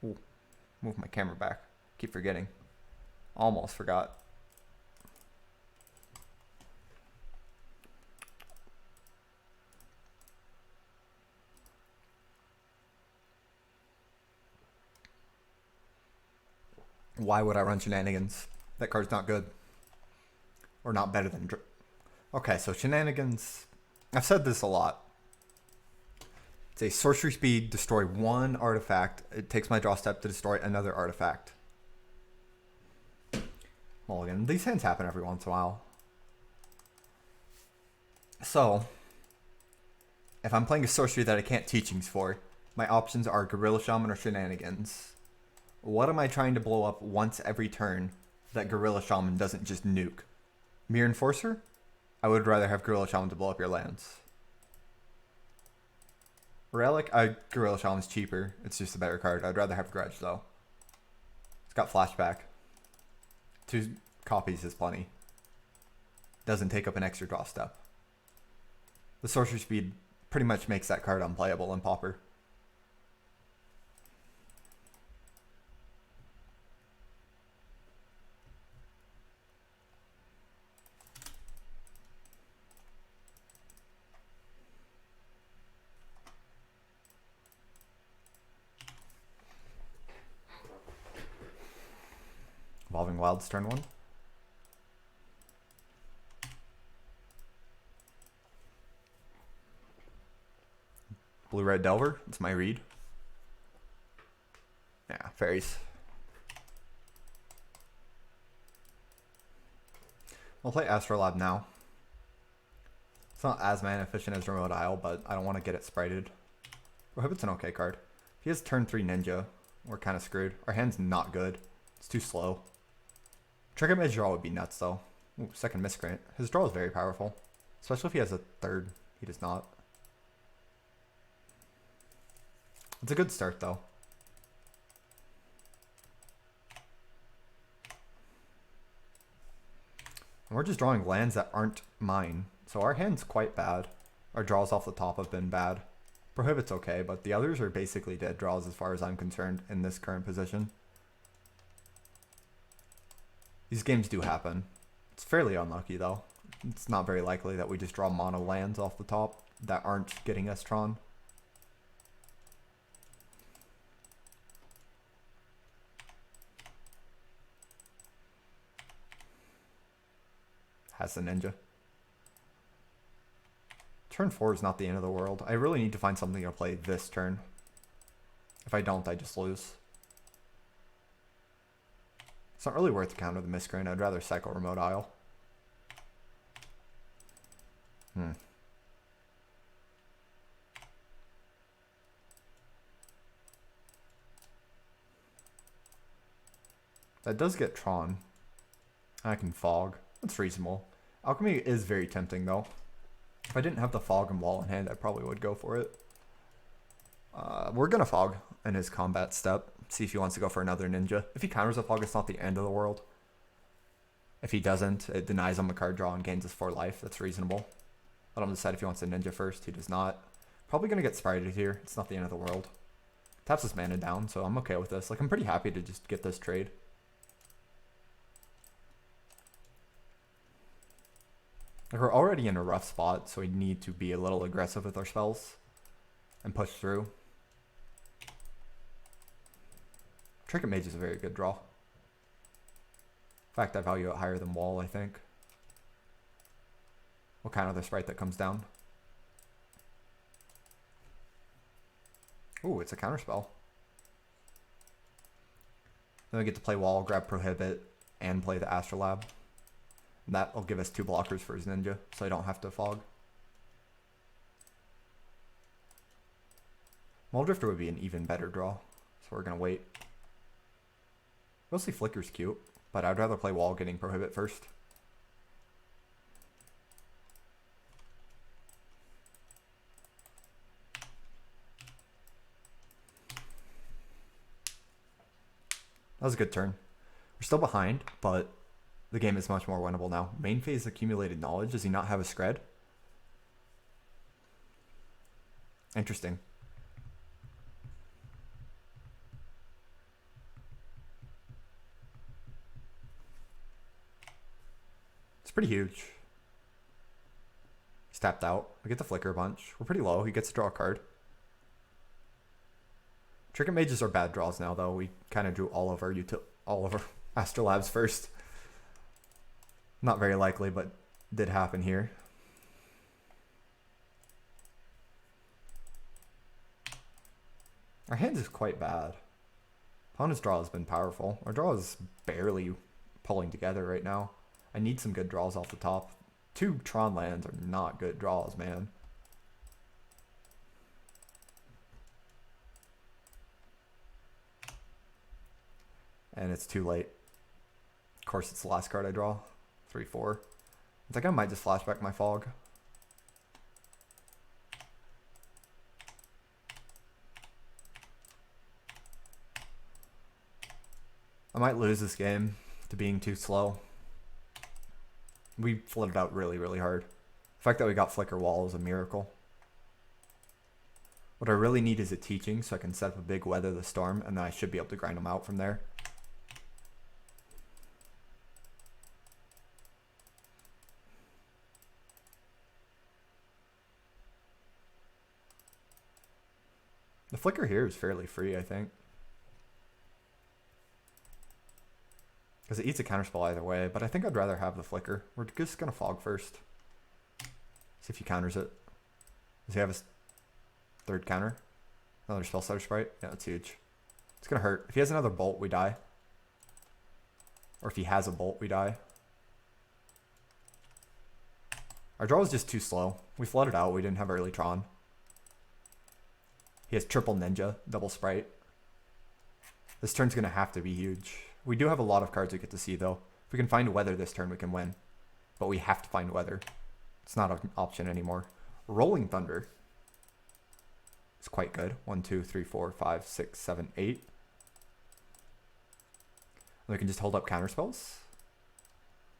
Ooh, move my camera back. Keep forgetting. Almost forgot. Why would I run Shenanigans? That card's not good. Or not better than... Okay, so Shenanigans... I've said this a lot. It's a sorcery speed, destroy one artifact. It takes my draw step to destroy another artifact. Mulligan. These hands happen every once in a while. So, if I'm playing a sorcery that I can't teachings for, my options are Gorilla Shaman or Shenanigans. What am I trying to blow up once every turn that Gorilla Shaman doesn't just nuke? Mere Enforcer? I would rather have Gorilla Shaman to blow up your lands. Relic? Gorilla Shaman's cheaper. It's just a better card. I'd rather have Grudge though. It's got Flashback. 2 copies is plenty. Doesn't take up an extra draw step. The sorcery speed pretty much makes that card unplayable in Pauper. Evolving Wilds turn 1. Blue-Red Delver. It's my read. Yeah, fairies. We'll play Astrolab now. It's not as mana efficient as Remote Isle, but I don't want to get it sprited. Prohibit's an okay card. If he has turn 3 Ninja, we're kind of screwed. Our hand's not good. It's too slow. Trigger Mage draw would be nuts though. Ooh, second Miscreant. His draw is very powerful. Especially if he has a third. He does not. It's a good start though. And we're just drawing lands that aren't mine. So our hand's quite bad. Our draws off the top have been bad. Prohibit's okay, but the others are basically dead draws as far as I'm concerned in this current position. These games do happen. It's fairly unlucky though. It's not very likely that we just draw mono lands off the top that aren't getting us Tron. Has the Ninja. Turn 4 is not the end of the world. I really need to find something to play this turn. If I don't, I just lose. It's not really worth to counter the Miscreant. I'd rather cycle Remote Isle. That does get Tron. I can Fog. That's reasonable. Alchemy is very tempting though. If I didn't have the Fog and Wall in hand, I probably would go for it. We're gonna Fog in his combat step. See if he wants to go for another Ninja. If he counters a Fog, it's not the end of the world. If he doesn't, it denies him a card draw and gains his 4 life. That's reasonable. Let him decide if he wants a Ninja first. He does not. Probably gonna get sprited here. It's not the end of the world. Taps his mana down, so I'm okay with this. Like, I'm pretty happy to just get this trade. Like, we're already in a rough spot, so we need to be a little aggressive with our spells and push through. Trinket Mage is a very good draw. In fact, I value it higher than Wall, I think. We'll counter the sprite that comes down. Ooh, it's a counter spell. Then we get to play Wall, grab Prohibit, and play the Astrolab. And that'll give us 2 blockers for his Ninja, so I don't have to Fog. Muldrifter would be an even better draw, so we're going to wait. Mostly Flicker's cute, but I'd rather play Wall getting Prohibit first. That was a good turn. We're still behind, but the game is much more winnable now. Main phase accumulated knowledge. Does he not have a Scred? Interesting. pretty huge. He's tapped out. We get the flicker a bunch. We're pretty low. He gets to draw a card. Trinket Mages are bad draws now, though. We kind of drew all of our Astrolabs first. Not very likely, but did happen here. Our hand is quite bad. Opponent's draw has been powerful. Our draw is barely pulling together right now. I need some good draws off the top. 2 Tron lands are not good draws, man. And it's too late. Of course, it's the last card I draw. 3-4. I think I might just flashback my fog. I might lose this game to being too slow. We flooded out really, really hard. The fact that we got Flicker Wall is a miracle. What I really need is a teaching so I can set up a big Weather the Storm, and then I should be able to grind them out from there. The Flicker here is fairly free, I think. Because it eats a counterspell either way, but I think I'd rather have the Flicker. We're just going to Fog first. See if he counters it. Does he have his 3rd counter? Another Spell Stutter Sprite? Yeah, that's huge. It's going to hurt. If he has another Bolt, we die. Or if he has a Bolt, we die. Our draw was just too slow. We flooded out. We didn't have early Tron. He has triple Ninja, double Sprite. This turn's going to have to be huge. We do have a lot of cards we get to see, though. If we can find Weather this turn, we can win. But we have to find Weather. It's not an option anymore. Rolling Thunder is quite good. 1, 2, 3, 4, 5, 6, 7, 8. And we can just hold up counterspells.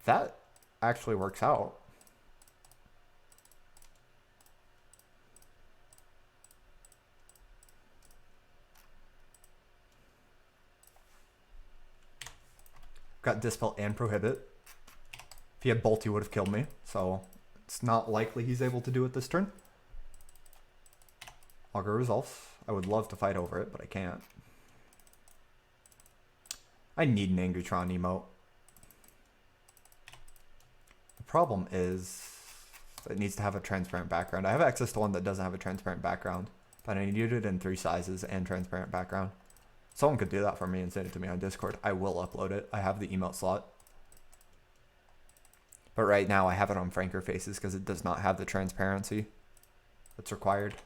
That actually works out. Got Dispel and Prohibit. If he had Bolt, he would have killed me. So it's not likely he's able to do it this turn. Augur Resolves. I would love to fight over it, but I can't. I need an Angry Tron emote. The problem is it needs to have a transparent background. I have access to one that doesn't have a transparent background, but I need it in 3 sizes and transparent background. Someone could do that for me and send it to me on Discord. I will upload it. I have the emote slot. But right now I have it on Franker Faces because it does not have the transparency that's required.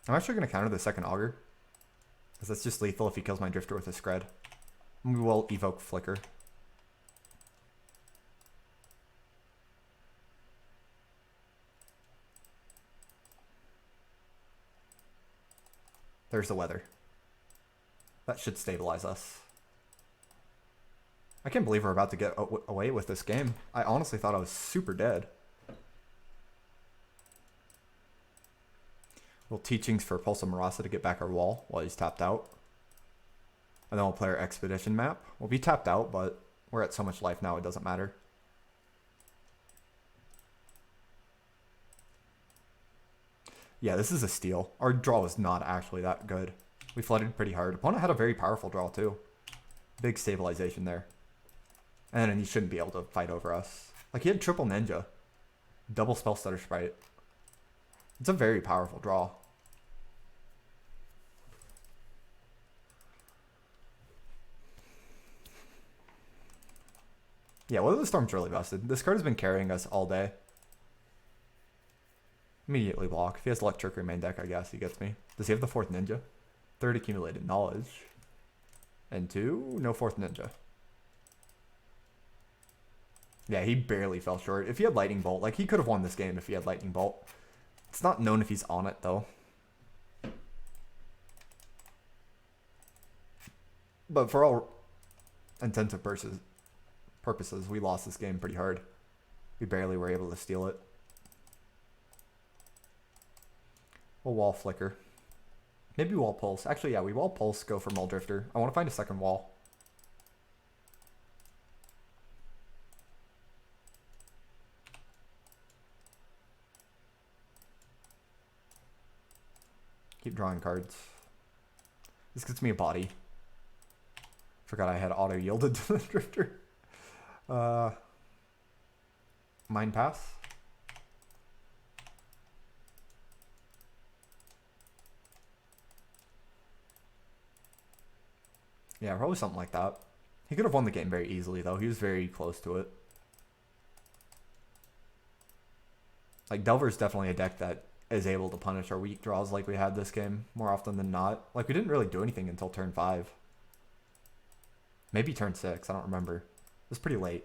I'm actually going to counter the second Augur, because that's just lethal if he kills my Drifter with a Scred. We will evoke Flicker. There's the Weather. That should stabilize us. I can't believe we're about to get away with this game. I honestly thought I was super dead. Little teachings for Pulse of Marasa to get back our wall while he's tapped out. And then we'll play our Expedition map. We'll be tapped out, but we're at so much life now it doesn't matter. Yeah, this is a steal. Our draw was not actually that good. We flooded pretty hard. Opponent had a very powerful draw too. Big stabilization there. And then he shouldn't be able to fight over us. Like, he had triple Ninja. Double Spell Stutter Sprite. It's a very powerful draw. Yeah, Weather the Storm's really busted. This card has been carrying us all day. Immediately block. If he has Luck Trickery main deck, I guess he gets me. Does he have the 4th Ninja? 3rd Accumulated Knowledge. And 2, no 4th Ninja. Yeah, he barely fell short. If he had Lightning Bolt, like, he could have won this game if he had Lightning Bolt. It's not known if he's on it, though. But for all intents and purposes, we lost this game pretty hard. We barely were able to steal it. We'll wall Flicker. Maybe wall pulse. Actually, yeah, we wall pulse, go for Mull Drifter. I want to find a second wall. Keep drawing cards. This gets me a body. Forgot I had auto yielded to the Drifter. Mind Pass. Yeah, probably something like that. He could have won the game very easily, though. He was very close to it. Like, Delver's definitely a deck that is able to punish our weak draws like we had this game more often than not. Like, we didn't really do anything until turn 5. Maybe turn 6, I don't remember. It was pretty late.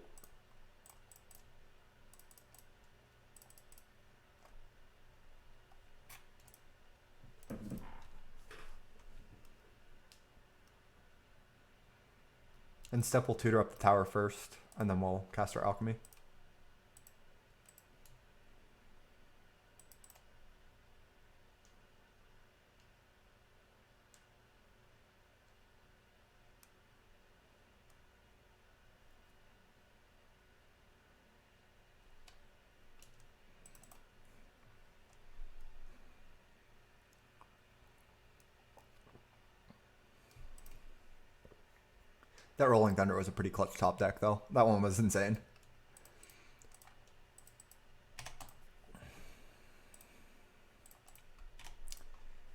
In step, we'll tutor up the tower first, and then we'll cast our alchemy. That Rolling Thunder was a pretty clutch top deck, though. That one was insane.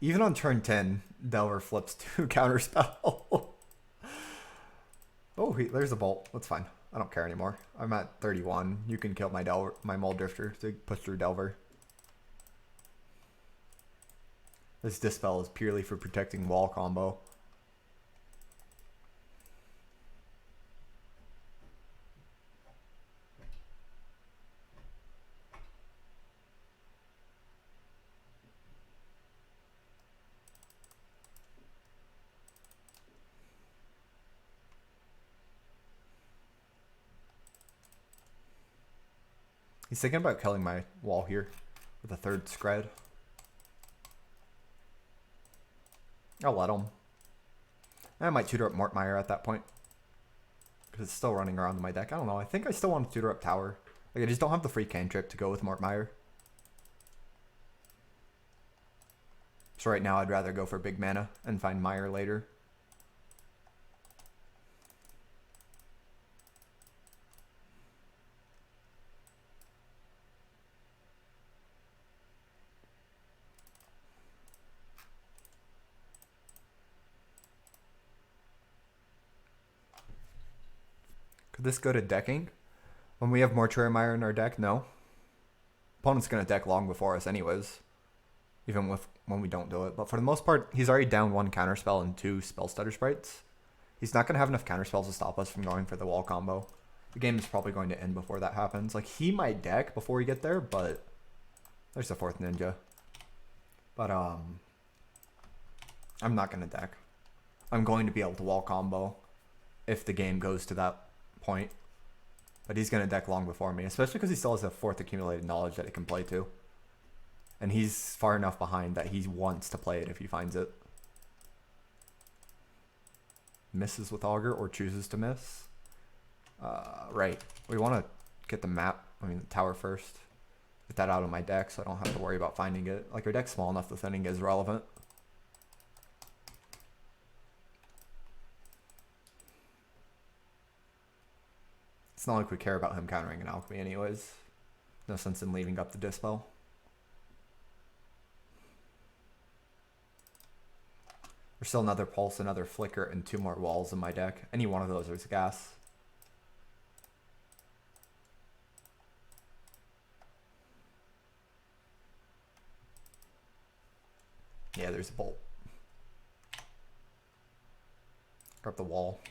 Even on turn 10, Delver flips 2 counterspell. Oh, there's a bolt. That's fine. I don't care anymore. I'm at 31. You can kill my Mull Drifter to push through Delver. This Dispel is purely for protecting wall combo. He's thinking about killing my wall here with a 3rd Scred. I'll let him. I might tutor up Mortmire at that point, because it's still running around in my deck. I don't know. I think I still want to tutor up Tower. Like, I just don't have the free cantrip to go with Mortmire. So right now I'd rather go for big mana and find Mire later. Could this go to decking? When we have Mortuary Mire in our deck? No. Opponent's going to deck long before us anyways. Even when we don't do it. But for the most part, he's already down 1 counterspell and 2 spell stutter sprites. He's not going to have enough counterspells to stop us from going for the wall combo. The game is probably going to end before that happens. Like, he might deck before we get there, but there's the 4th ninja. But I'm not going to deck. I'm going to be able to wall combo if the game goes to that point. But he's going to deck long before me, especially because he still has a 4th accumulated knowledge that he can play to. And he's far enough behind that he wants to play it if he finds it. Misses with Augur or chooses to miss. Right. We want to get the the tower first. Get that out of my deck so I don't have to worry about finding it. Like, our deck's small enough the thinning is relevant. It's not like we care about him countering an alchemy anyways. No sense in leaving up the Dispel. There's still another Pulse, another Flicker, and 2 more walls in my deck. Any one of those is gas. Yeah, there's a bolt. Grab the wall.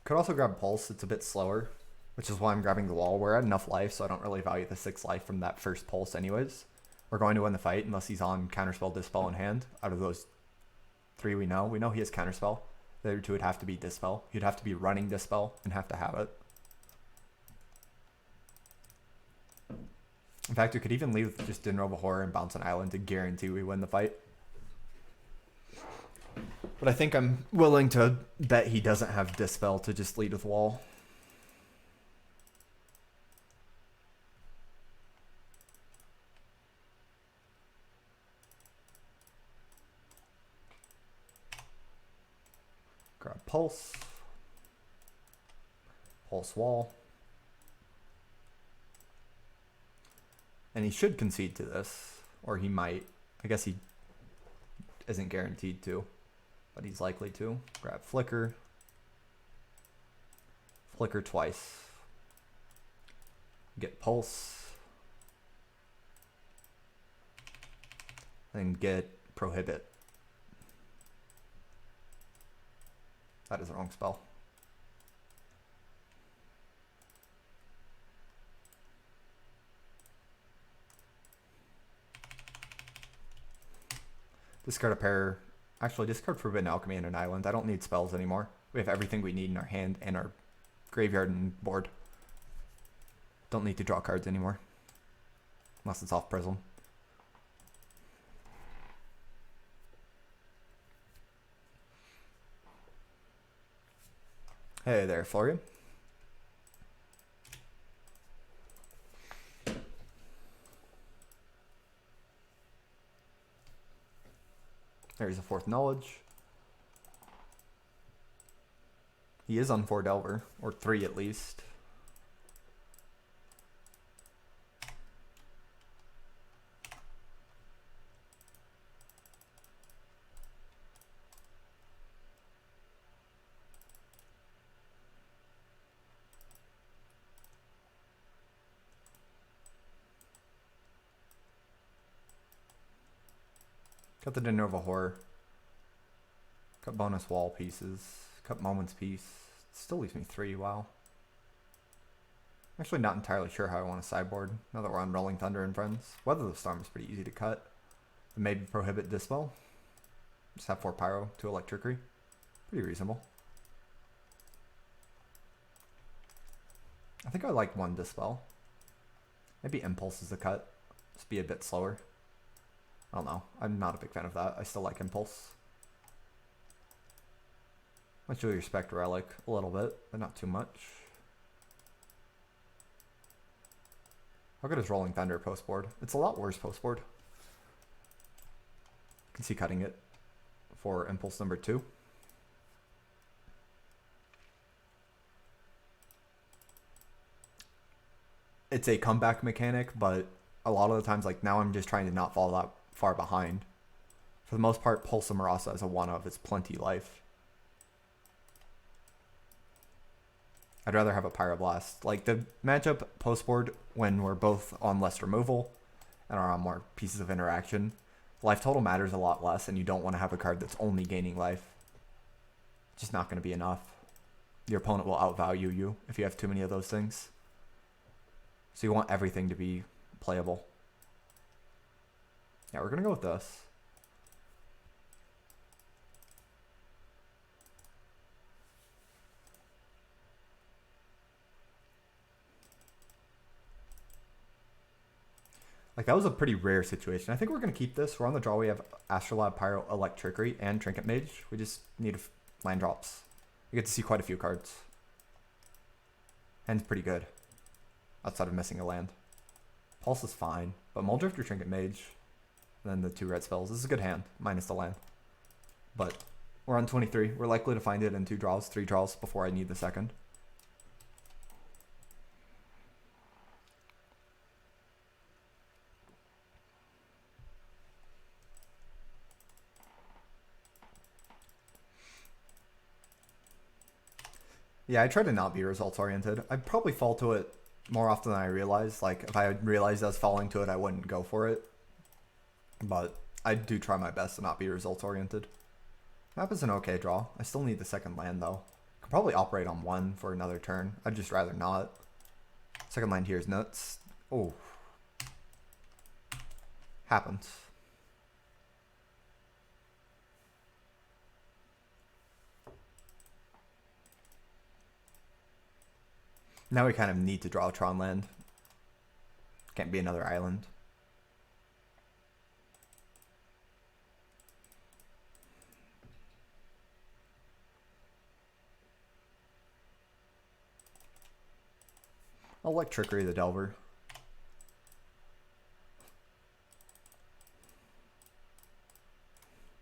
Could also grab Pulse, it's a bit slower, which is why I'm grabbing the wall. We're at enough life, so I don't really value the 6 life from that first Pulse anyways. We're going to win the fight unless he's on Counterspell, Dispel in hand. Out of those 3 we know he has Counterspell. The other 2 would have to be Dispel. He'd have to be running Dispel and have to have it. In fact, we could even leave just Dinner of a Horror and bounce an island to guarantee we win the fight. But I think I'm willing to bet he doesn't have Dispel to just lead with wall. Grab Pulse. Pulse wall. And he should concede to this. Or he might. I guess he isn't guaranteed to. But he's likely to. Grab Flicker. Flicker twice. Get Pulse. And get Prohibit. That is the wrong spell. Discard a pair. Actually, discard Forbidden Alchemy and an island. I don't need spells anymore. We have everything we need in our hand and our graveyard and board. Don't need to draw cards anymore. Unless it's off Prism. Hey there, Florian. There's a fourth knowledge. He is on 4 Delver, or 3 at least. Cut the Dinner of a Horror. Cut bonus wall pieces. Cut Moments piece. Still leaves me 3, wow. I'm actually not entirely sure how I want to sideboard now that we're on Rolling Thunder and Friends. Weather the Storm is pretty easy to cut. And maybe Prohibit Dispel. Just have 4 Pyro, 2 Electricity. Pretty reasonable. I think I like 1 Dispel. Maybe Impulse is a cut. Just be a bit slower. I don't know. I'm not a big fan of that. I still like Impulse. Much really respect Relic a little bit, but not too much. How good is Rolling Thunder post board? It's a lot worse post board. I can see cutting it for Impulse number 2. It's a comeback mechanic, but a lot of the times, like now I'm just trying to not fall that far behind. For the most part, Pulse of Marasa is a 1-of. It's plenty life. I'd rather have a Pyroblast. Like the matchup post board when we're both on less removal and are on more pieces of interaction, life total matters a lot less, and you don't want to have a card that's only gaining life. It's just not going to be enough. Your opponent will outvalue you if you have too many of those things. So you want everything to be playable. Yeah, we're going to go with this. Like, that was a pretty rare situation. I think we're going to keep this. We're on the draw. We have Astrolabe, Pyro, Electricity, and Trinket Mage. We just need land drops. We get to see quite a few cards. Hand's pretty good. Outside of missing a land. Pulse is fine. But Muldrift or Trinket Mage. And then the 2 red spells. This is a good hand. Minus the land. But we're on 23. We're likely to find it in 2 draws, 3 draws before I need the second. Yeah, I try to not be results oriented. I'd probably fall to it more often than I realize. Like, if I realized I was falling to it, I wouldn't go for it. But I do try my best to not be results oriented. Map is an okay draw. I still need the second land though. Could probably operate on 1 for another turn. I'd just rather not. Second land here is nuts. Oh. Happens. Now we kind of need to draw a Tron land. Can't be another island. I'll like Trickery the Delver.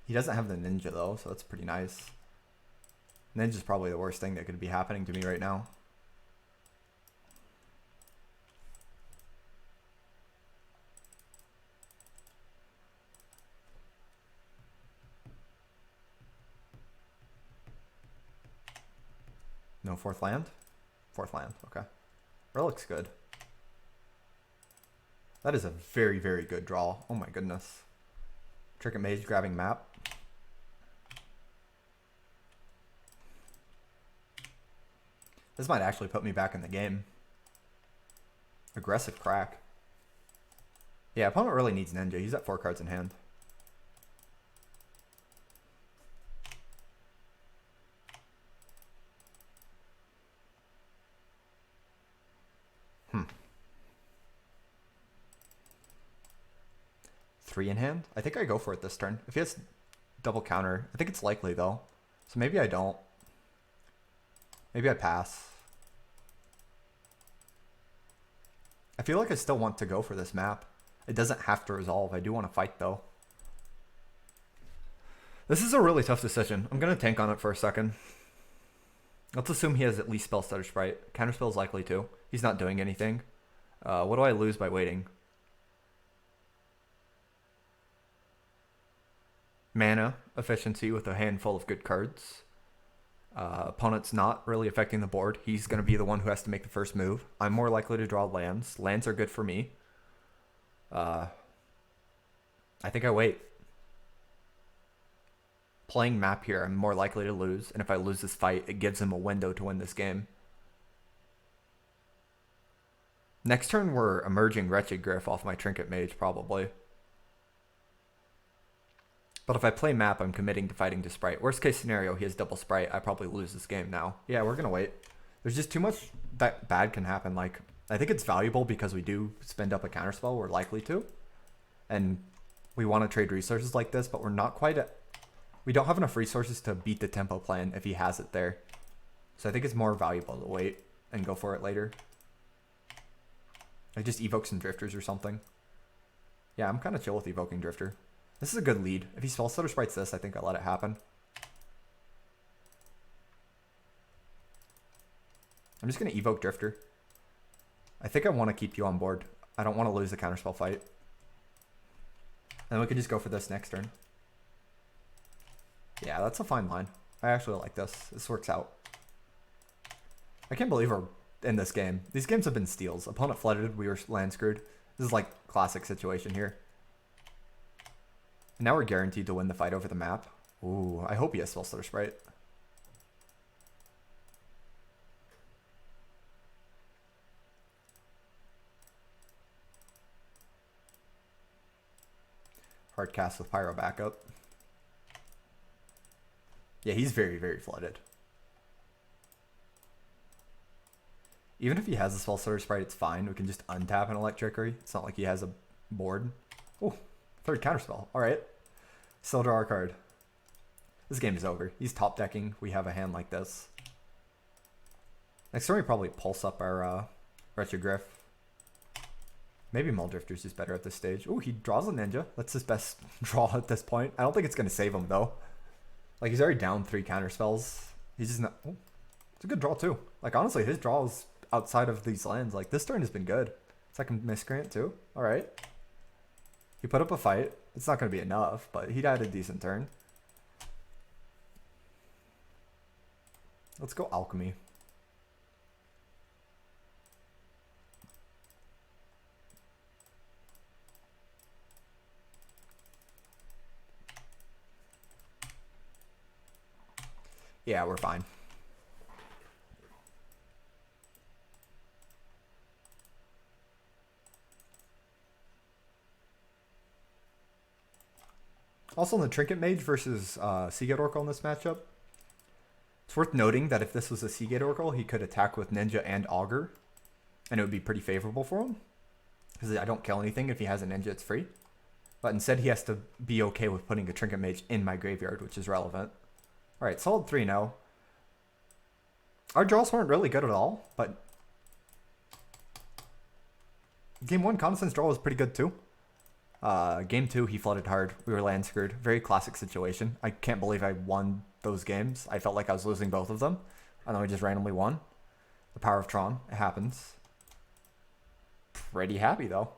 He doesn't have the Ninja though, so that's pretty nice. Ninja's probably the worst thing that could be happening to me right now. No fourth land? Fourth land, okay. That looks good. That is a very, very good draw. Oh my goodness. Trinket Mage grabbing map. This might actually put me back in the game. Aggressive crack. Yeah, opponent really needs Ninja. He's at 4 cards in hand. Three in hand? I think I go for it this turn. If he has double counter, I think it's likely though. So maybe I don't. Maybe I pass. I feel like I still want to go for this map. It doesn't have to resolve. I do want to fight though. This is a really tough decision. I'm going to tank on it for a second. Let's assume he has at least Spellstutter Sprite. Counterspell is likely too. He's not doing anything. What do I lose by waiting? Mana efficiency with a handful of good cards. Opponent's not really affecting the board. He's going to be the one who has to make the first move. I'm more likely to draw lands. Lands are good for me. I think I wait. Playing map here, I'm more likely to lose. And if I lose this fight, it gives him a window to win this game. Next turn, we're emerging Wretched Griff off my Trinket Mage, probably. But if I play map, I'm committing to fighting to Sprite. Worst case scenario, he has double Sprite. I probably lose this game now. Yeah, we're going to wait. There's just too much that bad can happen. Like, I think it's valuable because we do spend up a counterspell. We're likely to. And we want to trade resources like this, but we're not quite at... We don't have enough resources to beat the tempo plan if he has it there. So I think it's more valuable to wait and go for it later. I just evoke some Drifters or something. Yeah, I'm kind of chill with evoking Drifter. This is a good lead. If he Spellstutter Sprites this, I think I'll let it happen. I'm just going to evoke Drifter. I think I want to keep you on board. I don't want to lose the counterspell fight. And we can just go for this next turn. Yeah, that's a fine line. I actually like this. This works out. I can't believe we're in this game. These games have been steals. Opponent flooded. We were land screwed. This is like classic situation here. And now we're guaranteed to win the fight over the map. Ooh, I hope he has Spellstutter Sprite. Hard cast with Pyro backup. Yeah, he's very, very flooded. Even if he has a Spellstutter Sprite, it's fine. We can just untap an Electrickery. It's not like he has a board. Oh, third counterspell. All right. Still draw our card. This game is over. He's top decking. We have a hand like this. Next turn we probably pulse up our Wretched Griff. Maybe Mull Drifter's just better at this stage. Oh, he draws a Ninja. That's his best draw at this point. I don't think it's going to save him though. Like, he's already down 3 counterspells. He's just not... Oh, it's a good draw too. Like, honestly, his draws outside of these lands, like, this turn has been good. Second Miscreant too. All right. He put up a fight. It's not going to be enough, but he'd had a decent turn. Let's go Alchemy. Yeah, we're fine. Also, in the Trinket Mage versus Seagate Oracle in this matchup, it's worth noting that if this was a Seagate Oracle, he could attack with Ninja and Augur, and it would be pretty favorable for him. Because I don't kill anything. If he has a Ninja, it's free. But instead, he has to be okay with putting a Trinket Mage in my graveyard, which is relevant. Alright, solid 3 now. Our draws weren't really good at all, but Game 1, Condescend's draw was pretty good too. Game 2, he flooded hard. We were land screwed. Very classic situation. I can't believe I won those games. I felt like I was losing both of them. And then we just randomly won. The power of Tron. It happens. Pretty happy though.